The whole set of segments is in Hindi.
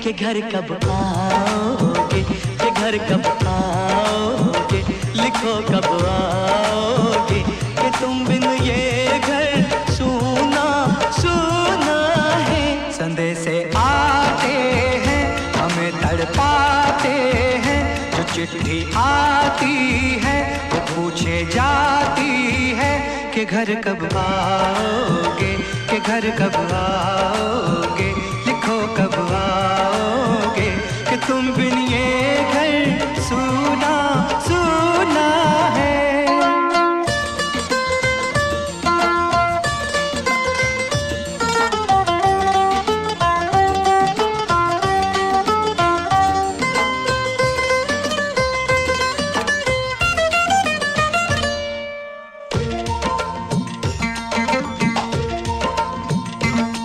कि घर कब आओगे, कि घर कब आओगे, लिखो कब आओगे, कि तुम बिन ये घर सूना सूना है। संदेश आते हैं हमें तड़पाते हैं, जो चिट्ठी आती है वो पूछे जाती है कि घर कब आओगे, कि घर कब आओगे, लिखो कब आओगे, कि तुम बिन ये घर सूना सूना है।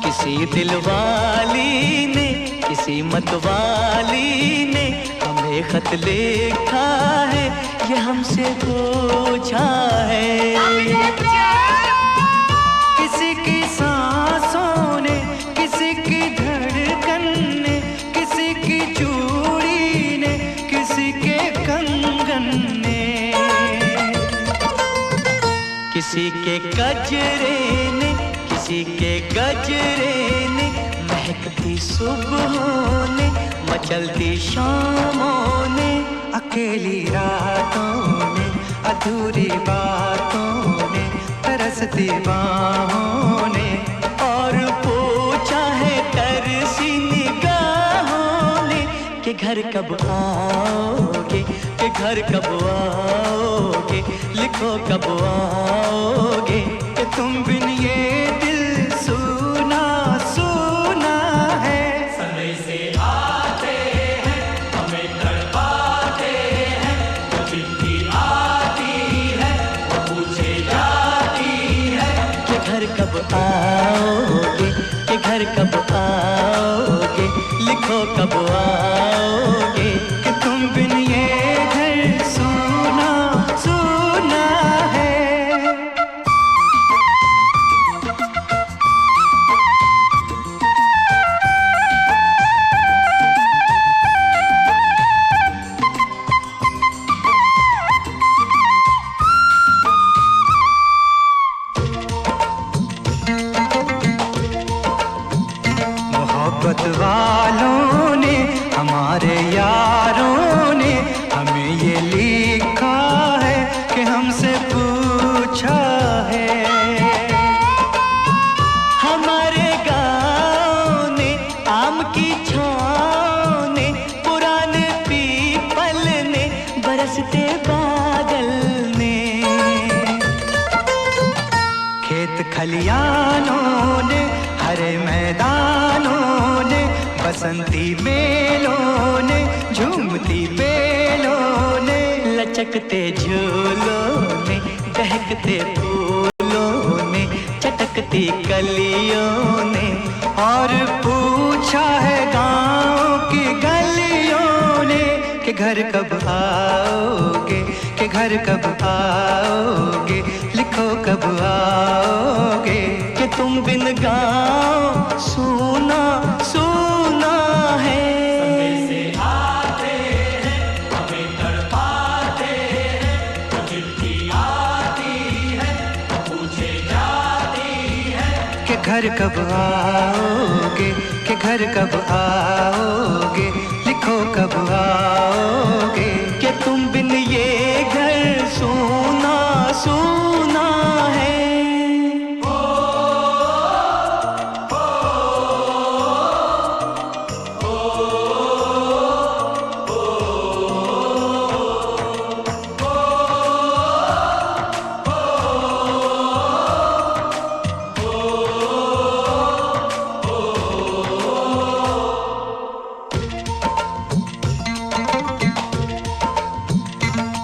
किसी दिलवाली ने, किसी मतवाली ने हमें खत लिखा है, ये हमसे पूछा है। किसी की सांसों ने, किसी की धड़कन ने, किसी की चूड़ी ने, किसी के कंगन ने, किसी के गजरे ने, किसी के गजरे ने, महकती सुबहों ने, मचलती शामों ने, अकेली रातों ने, अधूरी बातों ने, तरसती बाहों ने, और पूछा है तरसी निगाहों ने कि घर कब आओगे, कि घर कब आओगे, लिखो कब आओगे, कि तुम बिन ये दिल सूना सूना है। संदेश आते हैं हमें तड़पाते हैं, जो चिट्ठी आती है वो पूछे जाती है कि घर कब आओगे, कि घर कब आओगे, लिखो कब आओगे, कि तुम बिन ये घर सूना सूना है। मोहब्बत वालों ने, हमारे यारों ने हमें ये लिखा है कि हमसे पूछा है। हमारे गाँव ने, आम की छाँव ने, पुराने पीपल ने, बरसते बादल ने, खेत खलियानों ने, हरे मैदानों ने, बसंती मेलों ने, झूमती बेलों ने, लचकते झूलों ने, दहकते फूलों ने, चटकती कलियों ने, और पूछा है गाँव की गलियों ने कि घर कब आओगे, कि घर कब आओगे, लिखो कब आओगे, कि तुम बिन गाँव सूना सूना है। संदेश आते हैं हमें तड़पाते हैं, जो चिट्ठी आती है वो पूछे जाती है कि घर कब आओगे, कि घर कब आओगे, लिखो कब आओगे, कि तुम बिन ये घर सूना सूना है।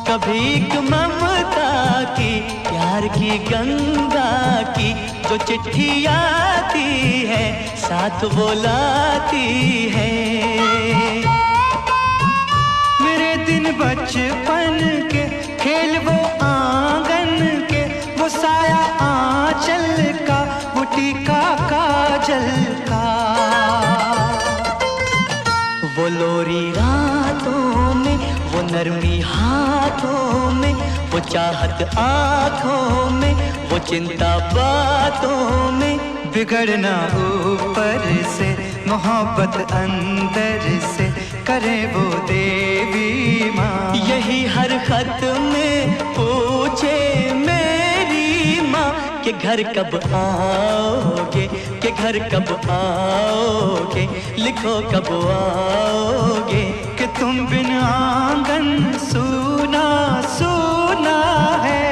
कभी एक ममता की, प्यार की गंगा की, जो चिट्ठी आती है साथ वो लाती है। मेरे दिन बचपन के खेल वो आंगन के, वो साया आंचल का, वो टीका काजल का, वो लोरी रातों में, वो नरमी हाथों में, वो चाहत आँखों में, वो चिंता बातों में। बिगड़ना ऊपर से, मोहब्बत अंदर से, करे वो देवी माँ। यही हर खत में पूछे मेरी माँ कि घर कब आओगे, कि घर कब आओगे, लिखो कब आओगे। कि तुम बिन आंगन सूना सूना है।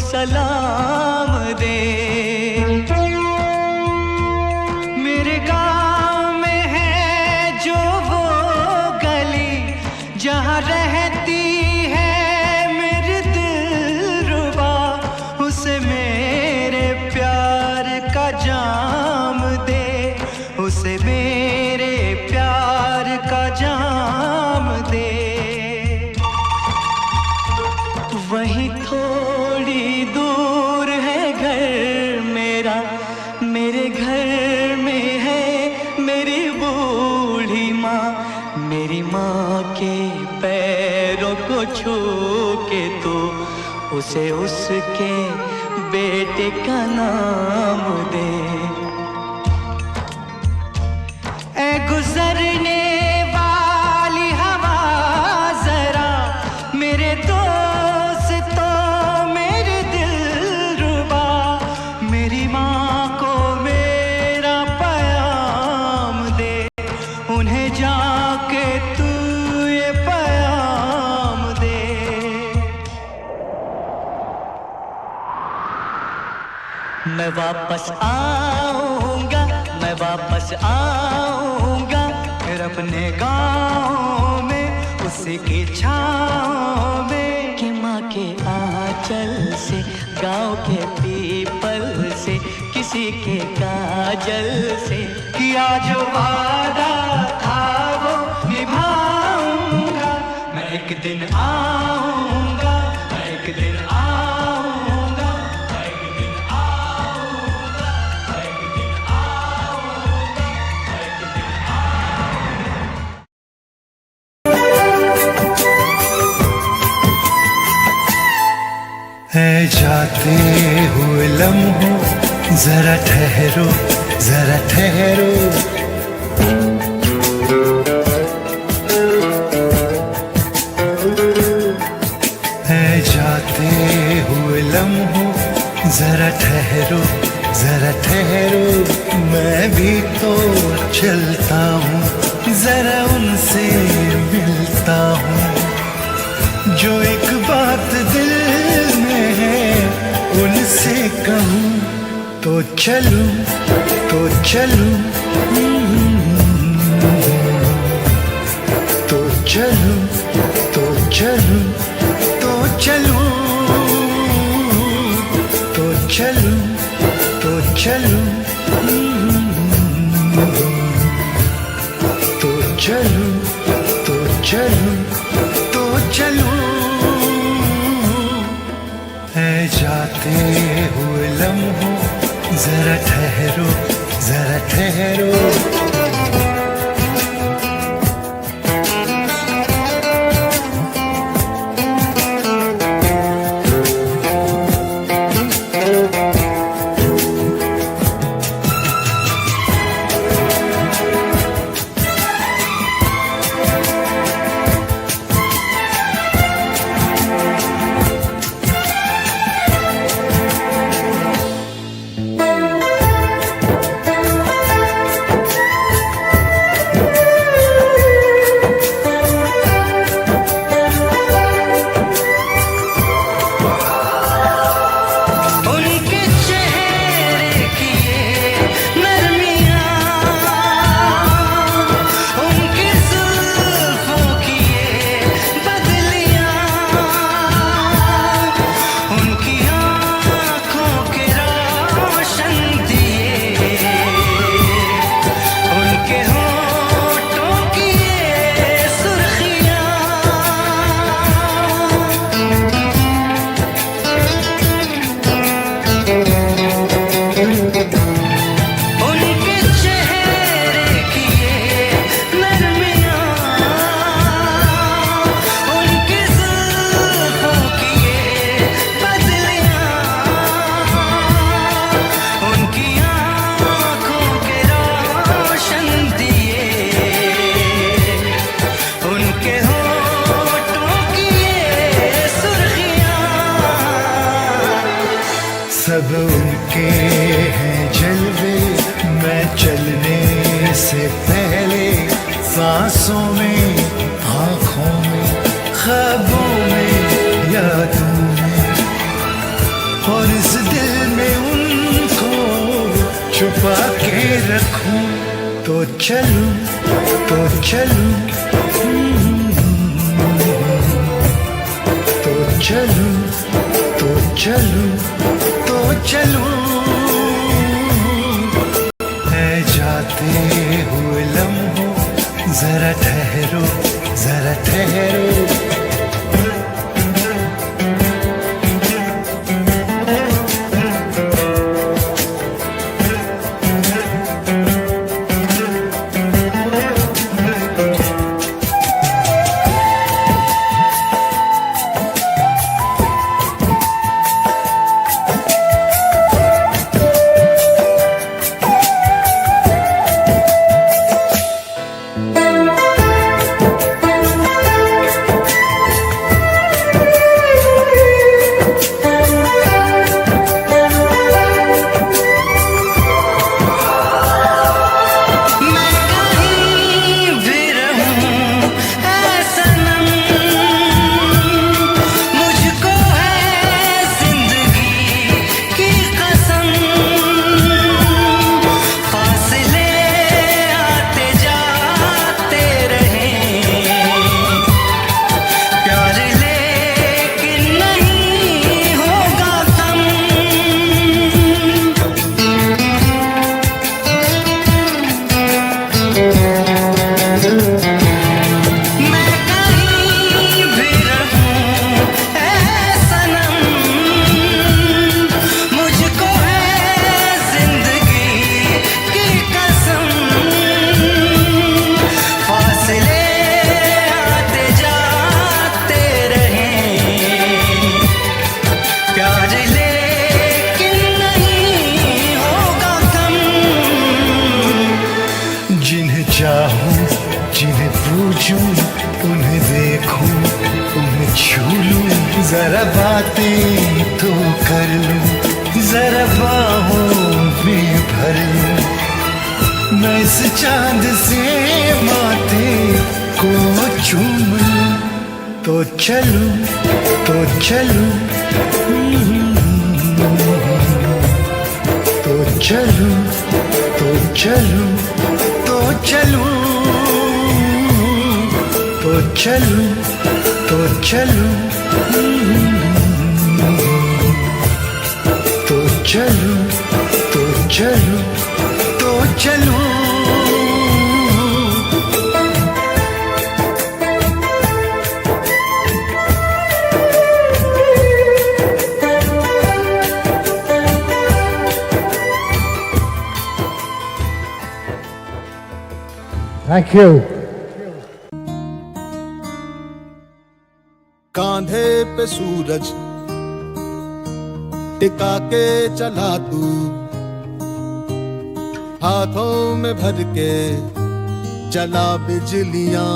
सलाम दे। मेरे गांव में है जो वो गली जहाँ रहती है मेरी दिलरुबा, उसे मेरे प्यार का जाम दे, उसे मेरे प्यार का जाम दे। वहीं थोड़ी दूर है घर मेरा, मेरे घर में है मेरी बूढ़ी माँ। मेरी माँ के पैरों को छू के तो उसे उसके बेटे का नाम दे। ऐ गुजरने वाली हवा जरा मेरे जाके तू ये पैगाम दे। मैं वापस आऊंगा, मैं वापस आऊंगा फिर अपने गाँव में, उसी की छाँव में। कि माँ के आंचल से, गाँव के पीपल से, किसी के काजल से किया जो वादा था वो निभाऊंगा। मैं एक दिन आऊंगा, मैं एक दिन आऊंगा, मैं एक दिन आऊंगा, मैं एक दिन आऊंगा, मैं एक दिन आऊंगा। है जाते हुए लम्हों जरा ठहरो, जरा ठहरो। है जाते हुए लम्हों जरा ठहरो, जरा ठहरो। मैं भी तो चलता हूँ, जरा उनसे मिलता हूँ। जो एक बात दिल में है उनसे कहूँ तो चलूं, तो चलूं, तो चलूं, तो चलूं, तो चलूं, तो चलूं, तो चलूं, तो चलूं, तो चलूं, तो चलूं। है जाते हुए लम्हों जरा ठहरो, जरा ठहरो। के हैं जलवे, मैं चलने से पहले सांसों में, आँखों में, ख्वाबों में, यादों में, और इस दिल में उनको छुपा के रखूं। तो चलूं, तो चलूं, तो चलूं, तो चलूं, तो चलूं। है जाते हुए लम्हों, जरा ठहरो, जरा ठहरो। चाहूं, जिन्हें पूछूं, उन्हें देखूं, उन्हें छू लूं, जरा बातें तो कर लूं, जरा बाहों में भर लूं। मैं इस चांद से माथे को चूम लूं। तो चलूं, तो चलूं, तो चलूं, तो चलूं, तो चलूं, तो चलूं, तो चलूं, तो चलूं, तो चलूं, तो चलूं। Thank you. कांधे पे सूरज टिका के चला तू, हाथों में भर के चला बिजलियां।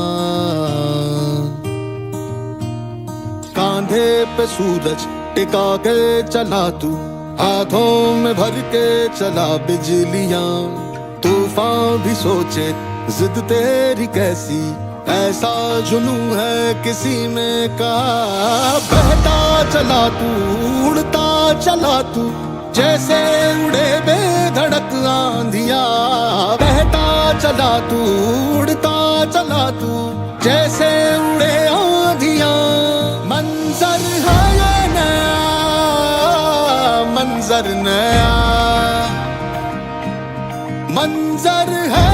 कांधे पे सूरज टिका के चला तू, हाथों में भर के चला बिजलियां। तूफान भी सोचे जिद तेरी कैसी, ऐसा जुनू है किसी में का। बहता चला तू, उड़ता चला तू, जैसे उड़े बेधड़क आंधियां। बहता चला तू, उड़ता चला तू, जैसे उड़े आंधियां। मंजर है ये नया, मंजर नया, मंजर है